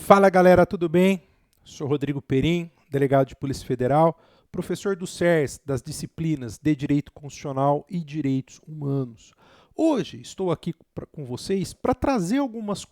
Fala galera, tudo bem? Sou Rodrigo Perim, delegado de Polícia Federal, professor do SERS das disciplinas de Direito Constitucional e Direitos Humanos. Hoje estou aqui com vocês para trazer algumas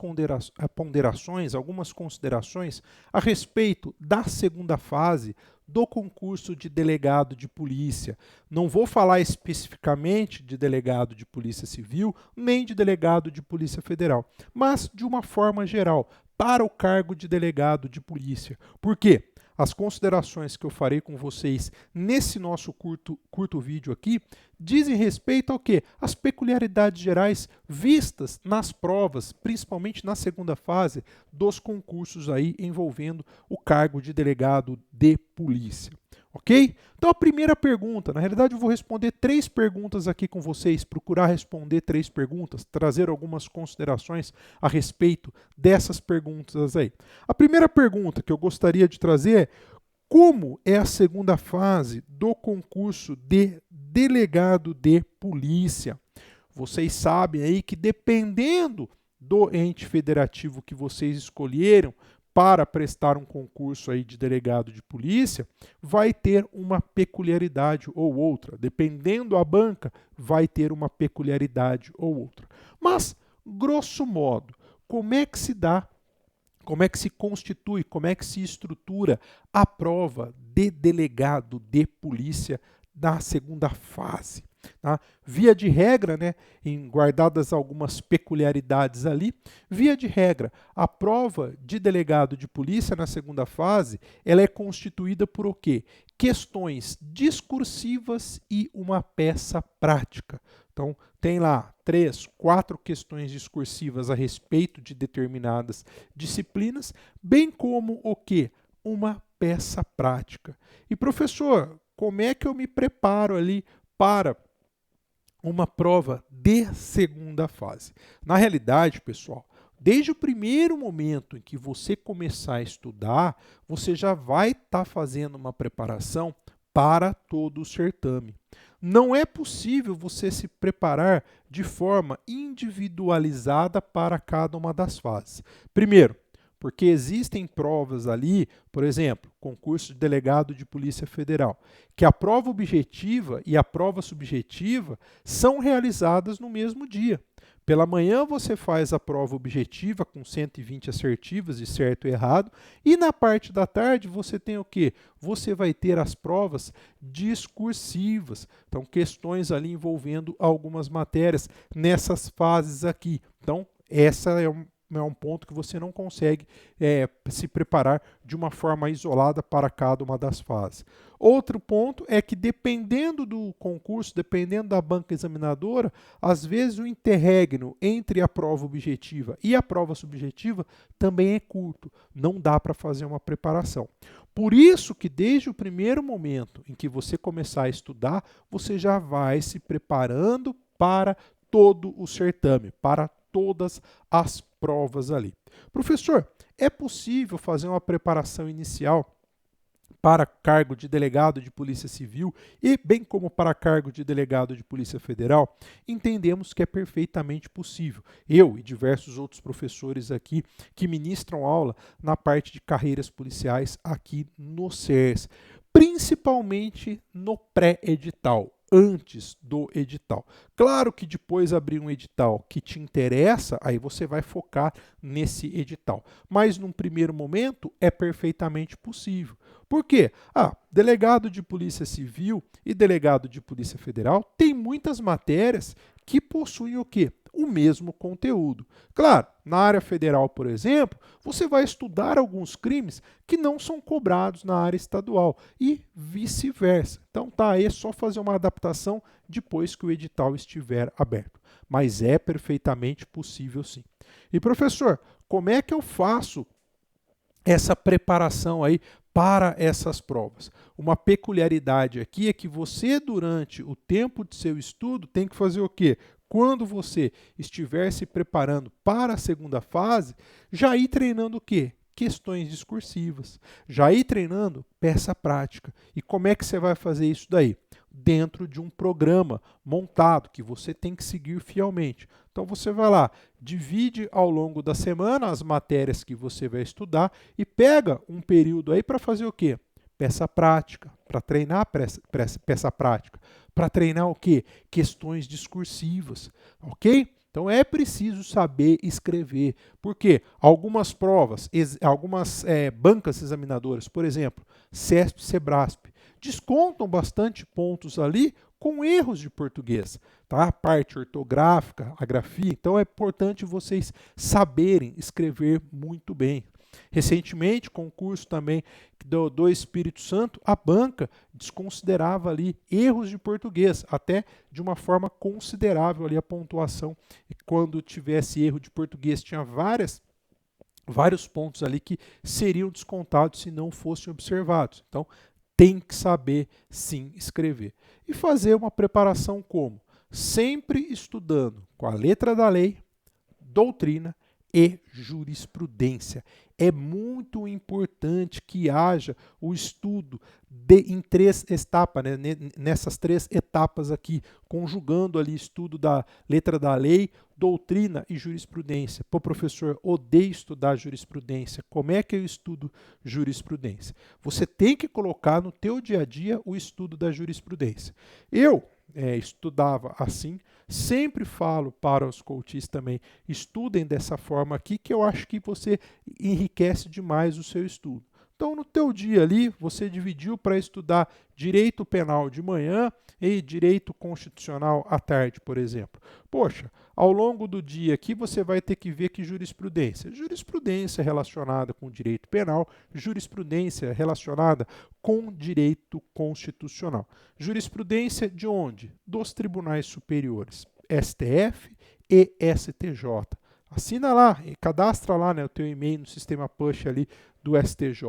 ponderações, algumas considerações a respeito da segunda fase do concurso de delegado de polícia. Não vou falar especificamente de delegado de polícia civil, nem de delegado de polícia federal, mas de uma forma geral, para o cargo de delegado de polícia. Por quê? As considerações que eu farei com vocês nesse nosso curto vídeo aqui dizem respeito ao quê? As peculiaridades gerais vistas nas provas, principalmente na segunda fase dos concursos aí envolvendo o cargo de delegado de polícia. Ok? Então a primeira pergunta, na realidade eu vou responder 3 perguntas aqui com vocês, procurar responder 3 perguntas, trazer algumas considerações a respeito dessas perguntas aí. A primeira pergunta que eu gostaria de trazer é: como é a segunda fase do concurso de delegado de polícia? Vocês sabem aí que dependendo do ente federativo que vocês escolheram para prestar um concurso aí de delegado de polícia, vai ter uma peculiaridade ou outra. Dependendo da banca, vai ter uma peculiaridade ou outra. Mas, grosso modo, como é que se dá, como é que se constitui, como é que se estrutura a prova de delegado de polícia da segunda fase? Tá? Via de regra, né, guardadas algumas peculiaridades ali, via de regra, a prova de delegado de polícia na segunda fase, ela é constituída por o quê? Questões discursivas e uma peça prática. Então, tem lá 3, 4 questões discursivas a respeito de determinadas disciplinas, bem como o quê? Uma peça prática. E professor, como é que eu me preparo ali para uma prova de segunda fase? Na realidade, pessoal, desde o primeiro momento em que você começar a estudar, você já vai estar fazendo uma preparação para todo o certame. Não é possível você se preparar de forma individualizada para cada uma das fases. Primeiro, porque existem provas ali, por exemplo, concurso de delegado de Polícia Federal, que a prova objetiva e a prova subjetiva são realizadas no mesmo dia. Pela manhã você faz a prova objetiva com 120 assertivas de certo e errado, e na parte da tarde você tem o quê? Você vai ter as provas discursivas, então questões ali envolvendo algumas matérias nessas fases aqui. Então, essa é um ponto que você não consegue se preparar de uma forma isolada para cada uma das fases. Outro ponto é que, dependendo do concurso, dependendo da banca examinadora, às vezes o interregno entre a prova objetiva e a prova subjetiva também é curto, não dá para fazer uma preparação. Por isso que desde o primeiro momento em que você começar a estudar, você já vai se preparando para todo o certame, para todas as provas ali. Professor, é possível fazer uma preparação inicial para cargo de delegado de Polícia Civil e bem como para cargo de delegado de Polícia Federal? Entendemos que é perfeitamente possível. Eu e diversos outros professores aqui que ministram aula na parte de carreiras policiais aqui no SERS, principalmente no pré-edital, antes do edital. Claro que depois abrir um edital que te interessa, aí você vai focar nesse edital. Mas num primeiro momento é perfeitamente possível. Por quê? Delegado de Polícia Civil e delegado de Polícia Federal tem muitas matérias que possuem o quê? O mesmo conteúdo. Claro, na área federal, por exemplo, você vai estudar alguns crimes que não são cobrados na área estadual e vice-versa. Então tá aí, é só fazer uma adaptação depois que o edital estiver aberto. Mas é perfeitamente possível sim. E professor, como é que eu faço essa preparação aí para essas provas? Uma peculiaridade aqui é que você, durante o tempo de seu estudo, tem que fazer o quê? Quando você estiver se preparando para a segunda fase, já ir treinando o quê? questões discursivas. Já ir treinando peça prática. E como é que você vai fazer isso daí? Dentro de um programa montado que você tem que seguir fielmente. Então você vai lá, divide ao longo da semana as matérias que você vai estudar e pega um período aí para fazer o quê? Peça prática, para treinar peça prática, para treinar o quê? Questões discursivas, ok? Então é preciso saber escrever, porque algumas provas, algumas bancas examinadoras, por exemplo, CESP, SEBRASP, descontam bastante pontos ali com erros de português, tá? A parte ortográfica, a grafia, então é importante vocês saberem escrever muito bem. Recentemente, concurso também do Espírito Santo, a banca desconsiderava ali erros de português, até de uma forma considerável ali a pontuação. E quando tivesse erro de português, tinha vários pontos ali que seriam descontados se não fossem observados. Então, tem que saber sim escrever. E fazer uma preparação como? Sempre estudando com a letra da lei, doutrina e jurisprudência. É muito importante que haja o estudo em três etapas, né? Nessas três etapas aqui, conjugando ali estudo da letra da lei, doutrina e jurisprudência. Pô, professor, odeio estudar jurisprudência. Como é que eu estudo jurisprudência? Você tem que colocar no teu dia a dia o estudo da jurisprudência. Eu estudava assim, sempre falo para os coaches também, estudem dessa forma aqui, que eu acho que você enriquece demais o seu estudo. Então, no teu dia ali, você dividiu para estudar direito penal de manhã e direito constitucional à tarde, por exemplo. Poxa, ao longo do dia aqui você vai ter que ver que jurisprudência. Jurisprudência relacionada com direito penal, jurisprudência relacionada com direito constitucional. Jurisprudência de onde? Dos tribunais superiores, STF e STJ. Assina lá, cadastra lá, né, o teu e-mail no sistema push ali do STJ,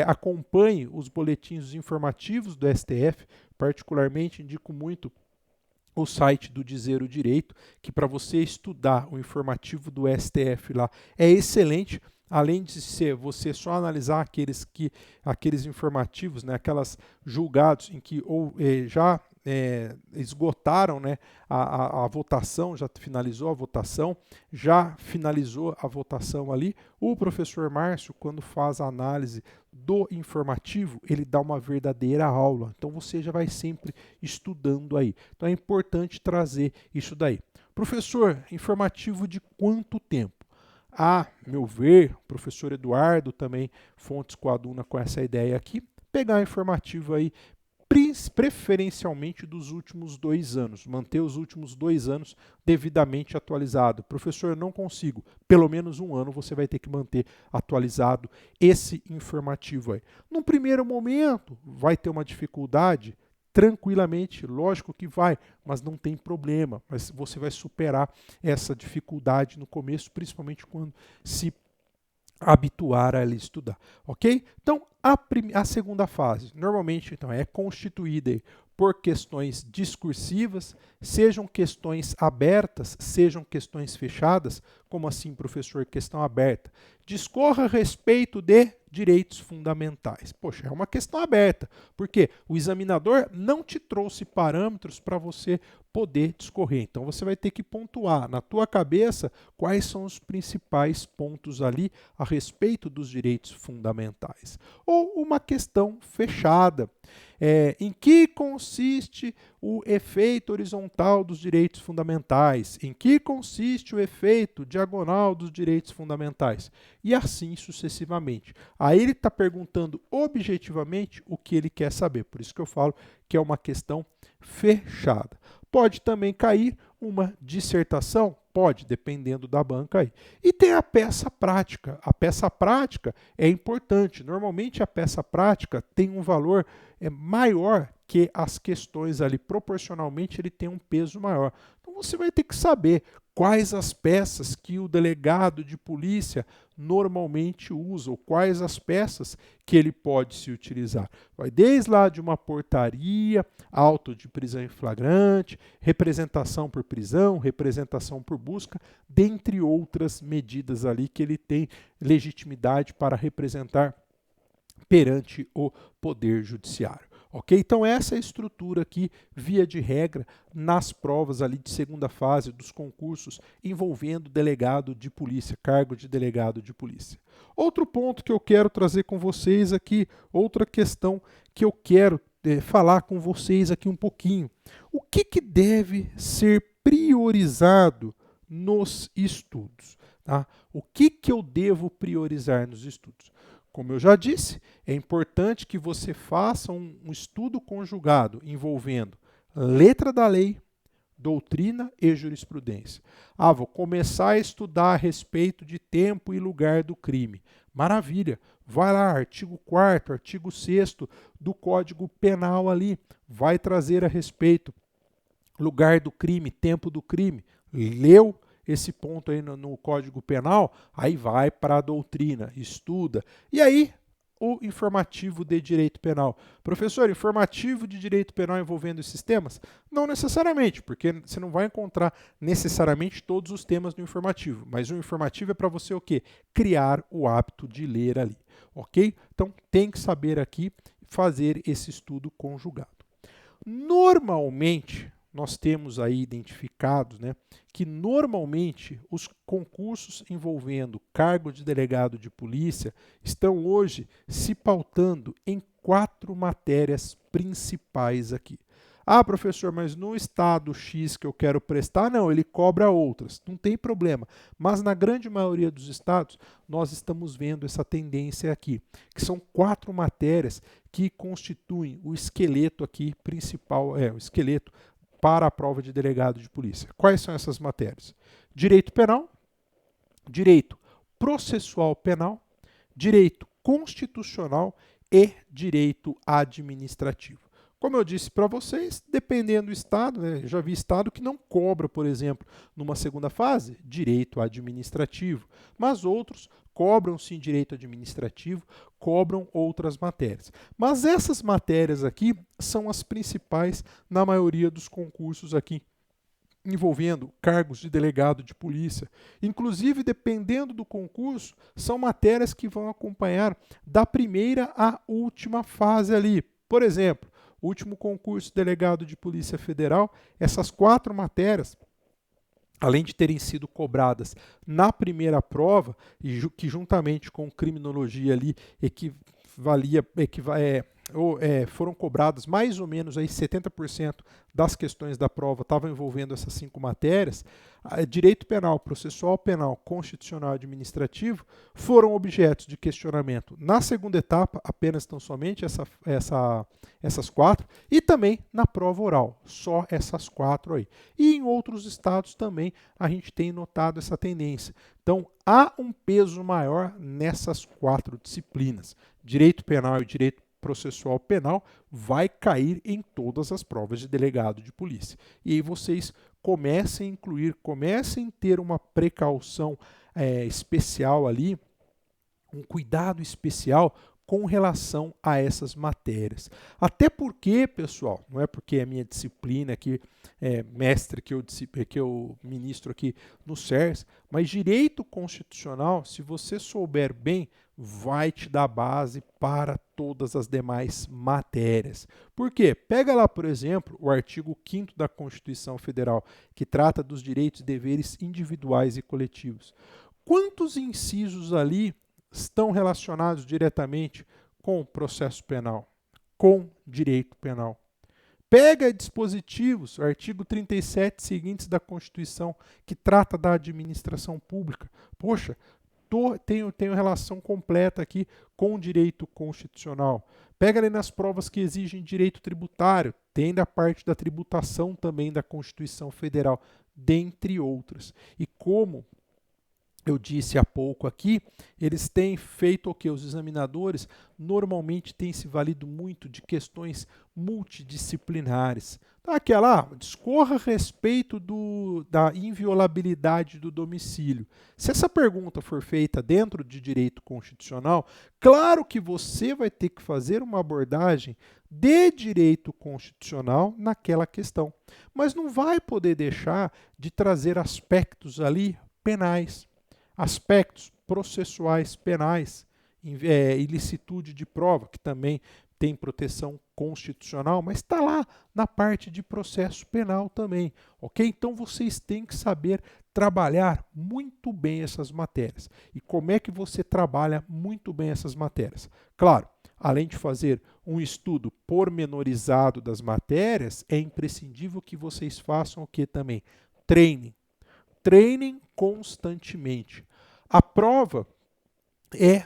acompanhe os boletins informativos do STF, particularmente indico muito o site do Dizer o Direito, que para você estudar o informativo do STF lá é excelente, além de ser você só analisar aqueles informativos, né, aquelas julgados em que já esgotaram, né, a votação, já finalizou a votação, ali. O professor Márcio, quando faz a análise do informativo, ele dá uma verdadeira aula. Então você já vai sempre estudando aí. Então é importante trazer isso daí. Professor, informativo de quanto tempo? A meu ver, o professor Eduardo também, Fontes Coaduna com essa ideia aqui, pegar informativo aí preferencialmente dos últimos 2 anos, manter os últimos 2 anos devidamente atualizado. Professor, eu não consigo. Pelo menos 1 ano você vai ter que manter atualizado esse informativo aí. Num primeiro momento, vai ter uma dificuldade, tranquilamente, lógico que vai, mas não tem problema. Mas você vai superar essa dificuldade no começo, principalmente quando se habituar a estudar, ok? Então, a segunda fase, normalmente, então, é constituída por questões discursivas, sejam questões abertas, sejam questões fechadas. Como assim, professor, questão aberta? Discorra a respeito de direitos fundamentais. Poxa, é uma questão aberta, porque o examinador não te trouxe parâmetros para você poder discorrer. Então você vai ter que pontuar na tua cabeça quais são os principais pontos ali a respeito dos direitos fundamentais. Ou uma questão fechada. Em que consiste o efeito horizontal dos direitos fundamentais? Em que consiste o efeito diagonal dos direitos fundamentais? E assim sucessivamente. Aí ele está perguntando objetivamente o que ele quer saber. Por isso que eu falo que é uma questão fechada. Pode também cair uma dissertação? Pode, dependendo da banca aí. E tem a peça prática. A peça prática é importante. Normalmente a peça prática tem um valor maior que as questões ali. Proporcionalmente ele tem um peso maior. Então você vai ter que saber quais as peças que o delegado de polícia normalmente usa, ou quais as peças que ele pode se utilizar. Vai desde lá de uma portaria, auto de prisão em flagrante, representação por prisão, representação por busca, dentre outras medidas ali que ele tem legitimidade para representar perante o Poder Judiciário. Ok? Então essa é a estrutura aqui, via de regra, nas provas ali de segunda fase dos concursos envolvendo delegado de polícia, cargo de delegado de polícia. Outro ponto que eu quero trazer com vocês aqui, outra questão que eu quero falar com vocês aqui um pouquinho. O que deve ser priorizado nos estudos? Tá? O que eu devo priorizar nos estudos? Como eu já disse, é importante que você faça um estudo conjugado envolvendo letra da lei, doutrina e jurisprudência. Vou começar a estudar a respeito de tempo e lugar do crime. Maravilha! Vai lá, artigo 4º, artigo 6º do Código Penal ali. Vai trazer a respeito lugar do crime, tempo do crime. Leu esse ponto aí no Código Penal, aí vai para a doutrina, estuda. E aí, o informativo de direito penal. Professor, informativo de direito penal envolvendo esses temas? Não necessariamente, porque você não vai encontrar necessariamente todos os temas no informativo, mas o informativo é para você o quê? Criar o hábito de ler ali, ok? Então, tem que saber aqui fazer esse estudo conjugado. Normalmente, nós temos aí identificados, que normalmente os concursos envolvendo cargo de delegado de polícia estão hoje se pautando em 4 matérias principais aqui. Professor, mas no estado X que eu quero prestar, não, ele cobra outras. Não tem problema. Mas na grande maioria dos estados, nós estamos vendo essa tendência aqui, que são 4 matérias que constituem o esqueleto aqui principal, o esqueleto para a prova de delegado de polícia. Quais são essas matérias? Direito penal, direito processual penal, direito constitucional e direito administrativo. Como eu disse para vocês, dependendo do estado, já vi estado que não cobra, por exemplo, numa segunda fase, direito administrativo, mas outros cobram sim direito administrativo, cobram outras matérias. Mas essas matérias aqui são as principais na maioria dos concursos aqui, envolvendo cargos de delegado de polícia. Inclusive, dependendo do concurso, são matérias que vão acompanhar da primeira à última fase ali. Por exemplo, o último concurso de delegado de Polícia Federal, essas 4 matérias, além de terem sido cobradas na primeira prova, e que juntamente com criminologia ali foram cobradas mais ou menos aí 70% das questões da prova estavam envolvendo essas 5 matérias, direito penal, processual penal, constitucional e administrativo foram objetos de questionamento na segunda etapa, apenas tão somente essas 4, e também na prova oral, só essas 4 aí. E em outros estados também a gente tem notado essa tendência. Então, há um peso maior nessas 4 disciplinas. Direito penal e direito processual penal vai cair em todas as provas de delegado de polícia. E aí vocês comecem a incluir, comecem a ter uma precaução especial ali, um cuidado especial com relação a essas matérias. Até porque, pessoal, não é porque é a minha disciplina aqui, mestre que eu ministro aqui no SERS, mas direito constitucional, se você souber bem, vai te dar base para todas as demais matérias. Por quê? Pega lá, por exemplo, o artigo 5º da Constituição Federal, que trata dos direitos e deveres individuais e coletivos. Quantos incisos ali estão relacionados diretamente com o processo penal, com direito penal? Pega dispositivos, o artigo 37 seguintes da Constituição, que trata da administração pública. Poxa, tenho relação completa aqui com o direito constitucional. Pega ali nas provas que exigem direito tributário, tem da parte da tributação também da Constituição Federal, dentre outras. E como eu disse há pouco aqui, eles têm feito o que? Os examinadores normalmente têm se valido muito de questões multidisciplinares. Então, aquela, discorra a respeito da inviolabilidade do domicílio. Se essa pergunta for feita dentro de direito constitucional, claro que você vai ter que fazer uma abordagem de direito constitucional naquela questão, mas não vai poder deixar de trazer aspectos ali penais, aspectos processuais penais, ilicitude de prova, que também tem proteção constitucional, mas está lá na parte de processo penal também, ok? Então vocês têm que saber trabalhar muito bem essas matérias. E como é que você trabalha muito bem essas matérias? Claro, além de fazer um estudo pormenorizado das matérias, é imprescindível que vocês façam o que também? Treinem. Treinem constantemente. A prova é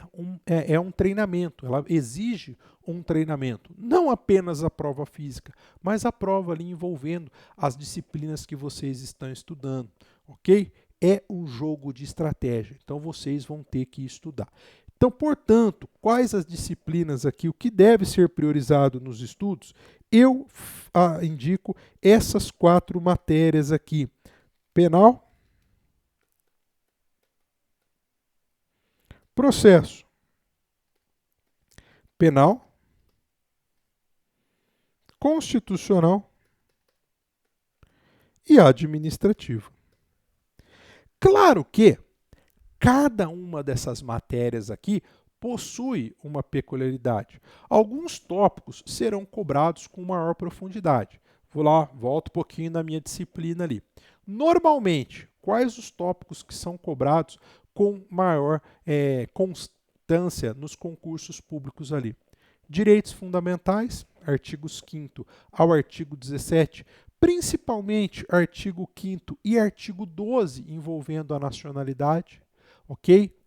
um treinamento, ela exige um treinamento. Não apenas a prova física, mas a prova ali envolvendo as disciplinas que vocês estão estudando, ok? É um jogo de estratégia, então vocês vão ter que estudar. Então, portanto, quais as disciplinas aqui, o que deve ser priorizado nos estudos? Eu indico essas 4 matérias aqui: penal, processo penal, constitucional e administrativo. Claro que cada uma dessas matérias aqui possui uma peculiaridade. Alguns tópicos serão cobrados com maior profundidade. Vou lá, volto um pouquinho na minha disciplina ali. Normalmente, quais os tópicos que são cobrados com maior constância nos concursos públicos ali? Direitos fundamentais, artigos 5º ao artigo 17, principalmente artigo 5º e artigo 12 envolvendo a nacionalidade, ok?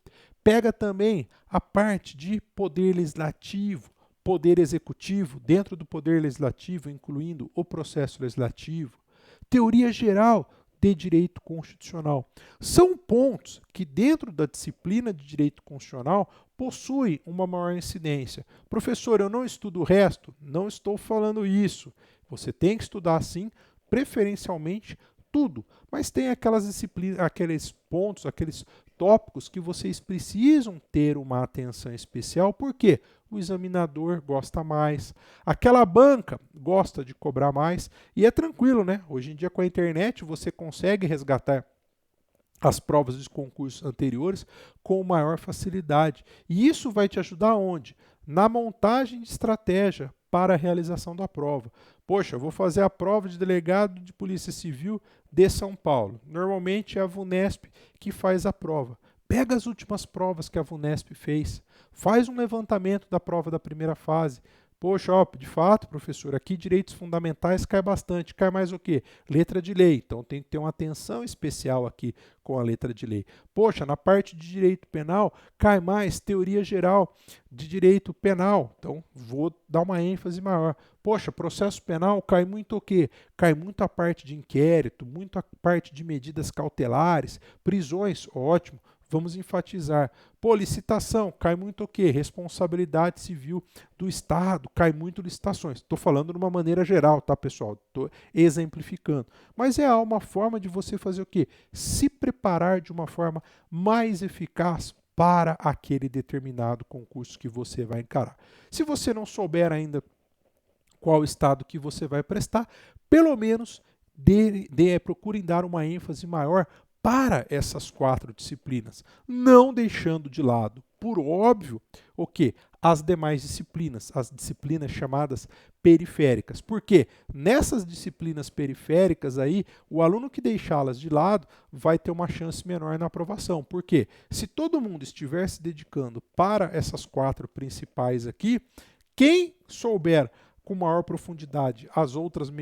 Pega também a parte de poder legislativo, poder executivo, dentro do poder legislativo, incluindo o processo legislativo, teoria geral de direito constitucional. São pontos que, dentro da disciplina de direito constitucional, possuem uma maior incidência. Professor, eu não estudo o resto? Não estou falando isso. Você tem que estudar, sim, preferencialmente tudo, mas tem aquelas disciplinas, aqueles pontos, aqueles tópicos que vocês precisam ter uma atenção especial, porque o examinador gosta mais, aquela banca gosta de cobrar mais, e é tranquilo, né? Hoje em dia, com a internet, você consegue resgatar as provas dos concursos anteriores com maior facilidade. E isso vai te ajudar onde? Na montagem de estratégia para a realização da prova. Poxa, eu vou fazer a prova de delegado de Polícia Civil de São Paulo. Normalmente é a VUNESP que faz a prova. Pega as últimas provas que a VUNESP fez. Faz um levantamento da prova da primeira fase. Poxa, ó, de fato, professor, aqui direitos fundamentais cai bastante. Cai mais o quê? Letra de lei. Então tem que ter uma atenção especial aqui com a letra de lei. Poxa, na parte de direito penal cai mais teoria geral de direito penal. Então vou dar uma ênfase maior. Poxa, processo penal cai muito o quê? Cai muito a parte de inquérito, muito a parte de medidas cautelares, prisões, ótimo. Vamos enfatizar. Pô, licitação, cai muito o quê? Responsabilidade civil do Estado, cai muito licitações. Estou falando de uma maneira geral, tá, pessoal? Estou exemplificando. Mas é uma forma de você fazer o quê? Se preparar de uma forma mais eficaz para aquele determinado concurso que você vai encarar. Se você não souber ainda qual estado que você vai prestar, pelo menos procurem dar uma ênfase maior para essas 4 disciplinas, não deixando de lado, por óbvio, o que? As demais disciplinas, as disciplinas chamadas periféricas. Porque nessas disciplinas periféricas aí, o aluno que deixá-las de lado vai ter uma chance menor na aprovação. Porque se todo mundo estiver se dedicando para essas 4 principais aqui, quem souber com maior profundidade as outras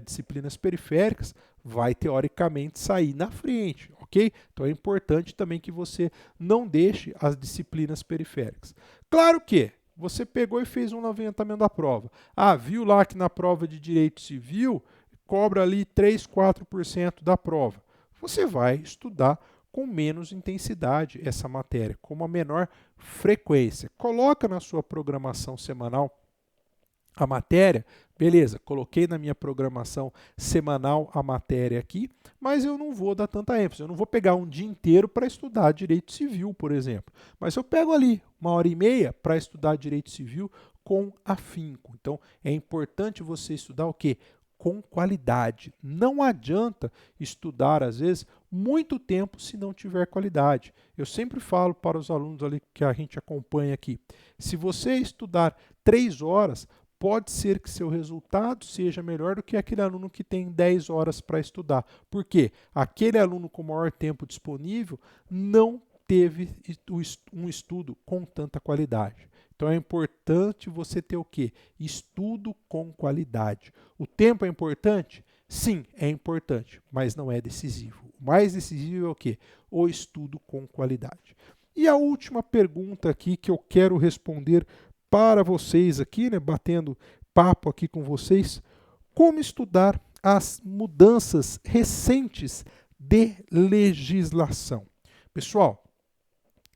disciplinas periféricas, vai teoricamente sair na frente, ok? Então é importante também que você não deixe as disciplinas periféricas. Claro que você pegou e fez um levantamento da prova. Ah, viu lá que na prova de direito civil cobra ali 3, 4% da prova. Você vai estudar com menos intensidade essa matéria, com uma menor frequência. Coloca na sua programação semanal a matéria, beleza, coloquei na minha programação semanal a matéria aqui, mas eu não vou dar tanta ênfase, eu não vou pegar um dia inteiro para estudar direito civil, por exemplo, mas eu pego ali 1h30 para estudar direito civil com afinco. Então, é importante você estudar o quê? Com qualidade. Não adianta estudar, às vezes, muito tempo se não tiver qualidade. Eu sempre falo para os alunos ali que a gente acompanha aqui, se você estudar 3 horas, pode ser que seu resultado seja melhor do que aquele aluno que tem 10 horas para estudar. Por quê? Aquele aluno com maior tempo disponível não teve um estudo com tanta qualidade. Então é importante você ter o quê? Estudo com qualidade. O tempo é importante? Sim, é importante, mas não é decisivo. O mais decisivo é o quê? O estudo com qualidade. E a última pergunta aqui que eu quero responder para vocês aqui, né, batendo papo aqui com vocês, como estudar as mudanças recentes de legislação. Pessoal,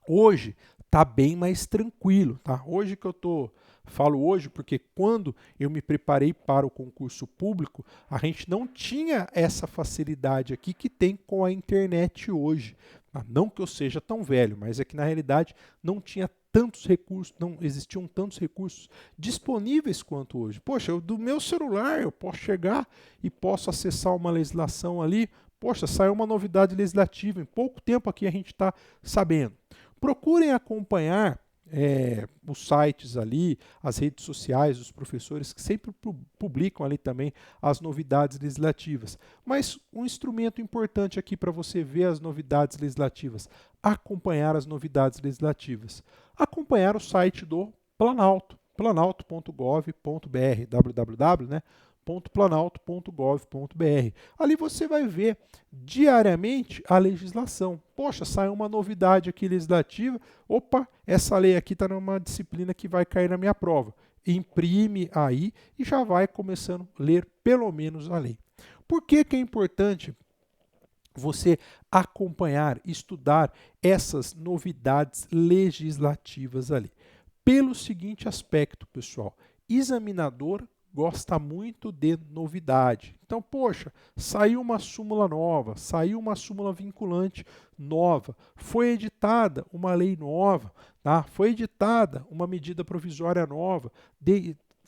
hoje está bem mais tranquilo, tá? Hoje que eu falo hoje porque quando eu me preparei para o concurso público, a gente não tinha essa facilidade aqui que tem com a internet hoje. Tá? Não que eu seja tão velho, mas é que na realidade não tinha tantos recursos, não existiam tantos recursos disponíveis quanto hoje. Poxa, do meu celular eu posso chegar e posso acessar uma legislação ali. Poxa, saiu uma novidade legislativa, em pouco tempo aqui a gente está sabendo. Procurem acompanhar os sites ali, as redes sociais dos professores que sempre publicam ali também as novidades legislativas. Mas um instrumento importante aqui para você ver as novidades legislativas, acompanhar as novidades legislativas. Acompanhar o site do Planalto, planalto.gov.br, www, né? .planalto.gov.br. Ali você vai ver diariamente a legislação. Poxa, saiu uma novidade aqui legislativa. Opa, essa lei aqui está numa disciplina que vai cair na minha prova. Imprime aí e já vai começando a ler pelo menos a lei. Por que que é importante você acompanhar, estudar essas novidades legislativas ali? Pelo seguinte aspecto, pessoal, examinador gosta muito de novidade. Então, poxa, saiu uma súmula nova, saiu uma súmula vinculante nova, foi editada uma lei nova, tá? Foi editada uma medida provisória nova,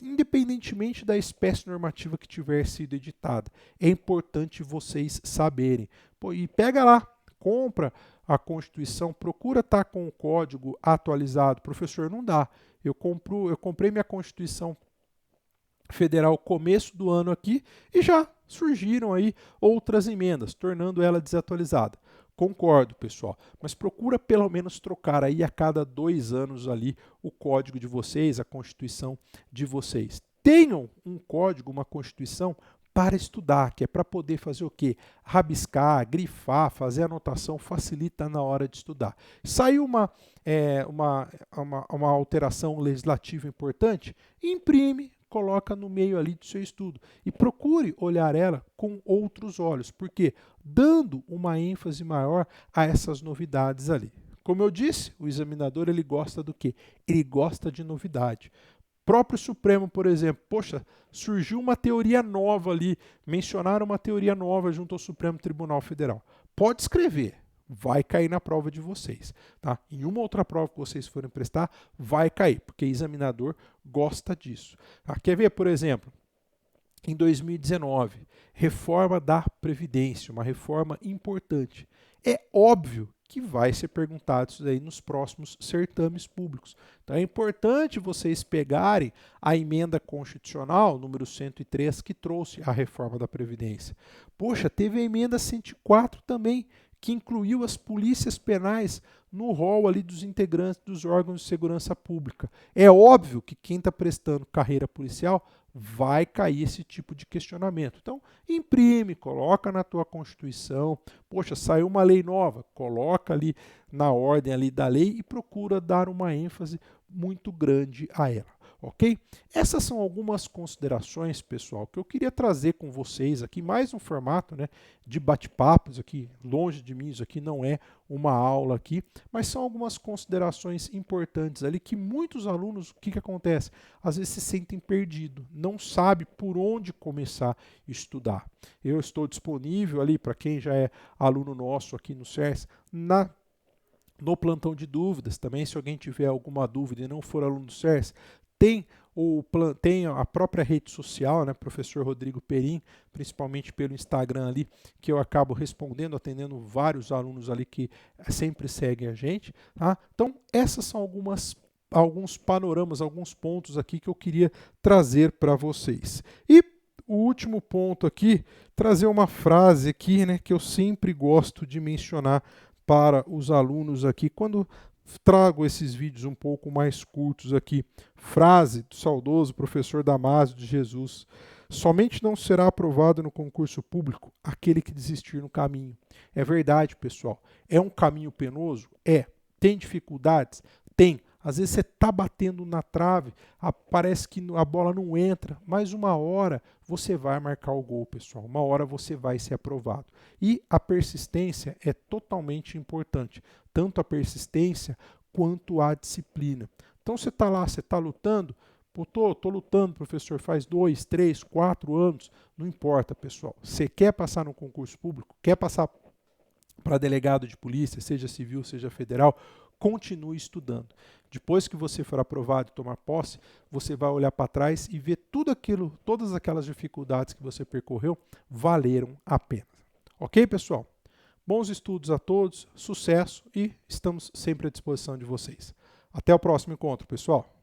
independentemente da espécie normativa que tiver sido editada. É importante vocês saberem. Pô, e pega lá, compra a Constituição, procura estar com o código atualizado. Professor, não dá. Eu comprei minha Constituição Federal começo do ano aqui e já surgiram aí outras emendas, tornando ela desatualizada. Concordo, pessoal, mas procura pelo menos trocar aí a cada 2 anos ali o código de vocês, a Constituição de vocês. Tenham um código, uma Constituição para estudar, que é para poder fazer o quê? Rabiscar, grifar, fazer anotação, facilita na hora de estudar. Saiu uma alteração legislativa importante, imprime, coloca no meio ali do seu estudo e procure olhar ela com outros olhos, porque dando uma ênfase maior a essas novidades ali. Como eu disse, o examinador ele gosta do quê? Ele gosta de novidade. Próprio Supremo, por exemplo, poxa, surgiu uma teoria nova ali, mencionaram uma teoria nova junto ao Supremo Tribunal Federal. Pode escrever, vai cair na prova de vocês. Tá? Em uma outra prova que vocês forem prestar, vai cair, porque examinador gosta disso. Tá? Quer ver, por exemplo, em 2019, reforma da Previdência, uma reforma importante. É óbvio que vai ser perguntado isso aí nos próximos certames públicos. Então é importante vocês pegarem a emenda constitucional número 103 que trouxe a reforma da Previdência. Poxa, teve a emenda 104 também, que incluiu as polícias penais no rol ali dos integrantes dos órgãos de segurança pública. É óbvio que quem está prestando carreira policial vai cair esse tipo de questionamento. Então, imprime, coloca na tua Constituição. Poxa, saiu uma lei nova, coloca ali na ordem ali da lei e procura dar uma ênfase muito grande a ela. Ok? Essas são algumas considerações, pessoal, que eu queria trazer com vocês aqui, mais um formato, né, de bate-papos aqui, longe de mim, isso aqui não é uma aula aqui, mas são algumas considerações importantes ali que muitos alunos, o que acontece? Às vezes se sentem perdidos, não sabe por onde começar a estudar. Eu estou disponível ali para quem já é aluno nosso aqui no CERS, no plantão de dúvidas também, se alguém tiver alguma dúvida e não for aluno do CERS, tem a própria rede social, né, professor Rodrigo Perim, principalmente pelo Instagram ali, que eu acabo respondendo, atendendo vários alunos ali que sempre seguem a gente. Tá? Então, essas são alguns panoramas, alguns pontos aqui que eu queria trazer para vocês. E o último ponto aqui, trazer uma frase aqui, né, que eu sempre gosto de mencionar para os alunos aqui, quando trago esses vídeos um pouco mais curtos aqui. Frase do saudoso professor Damásio de Jesus: somente não será aprovado no concurso público aquele que desistir no caminho. É verdade, pessoal. É um caminho penoso? É. Tem dificuldades? Tem. Às vezes você está batendo na trave, parece que a bola não entra, mas uma hora você vai marcar o gol, pessoal. Uma hora você vai ser aprovado. E a persistência é totalmente importante, tanto a persistência quanto a disciplina. Então você está lá, você está lutando, estou lutando, professor, faz 2, 3, 4 anos, não importa, pessoal. Você quer passar no concurso público, quer passar para delegado de polícia, seja civil, seja federal, continue estudando. Depois que você for aprovado e tomar posse, você vai olhar para trás e ver todas aquelas dificuldades que você percorreu valeram a pena. Ok, pessoal? Bons estudos a todos, sucesso e estamos sempre à disposição de vocês. Até o próximo encontro, pessoal.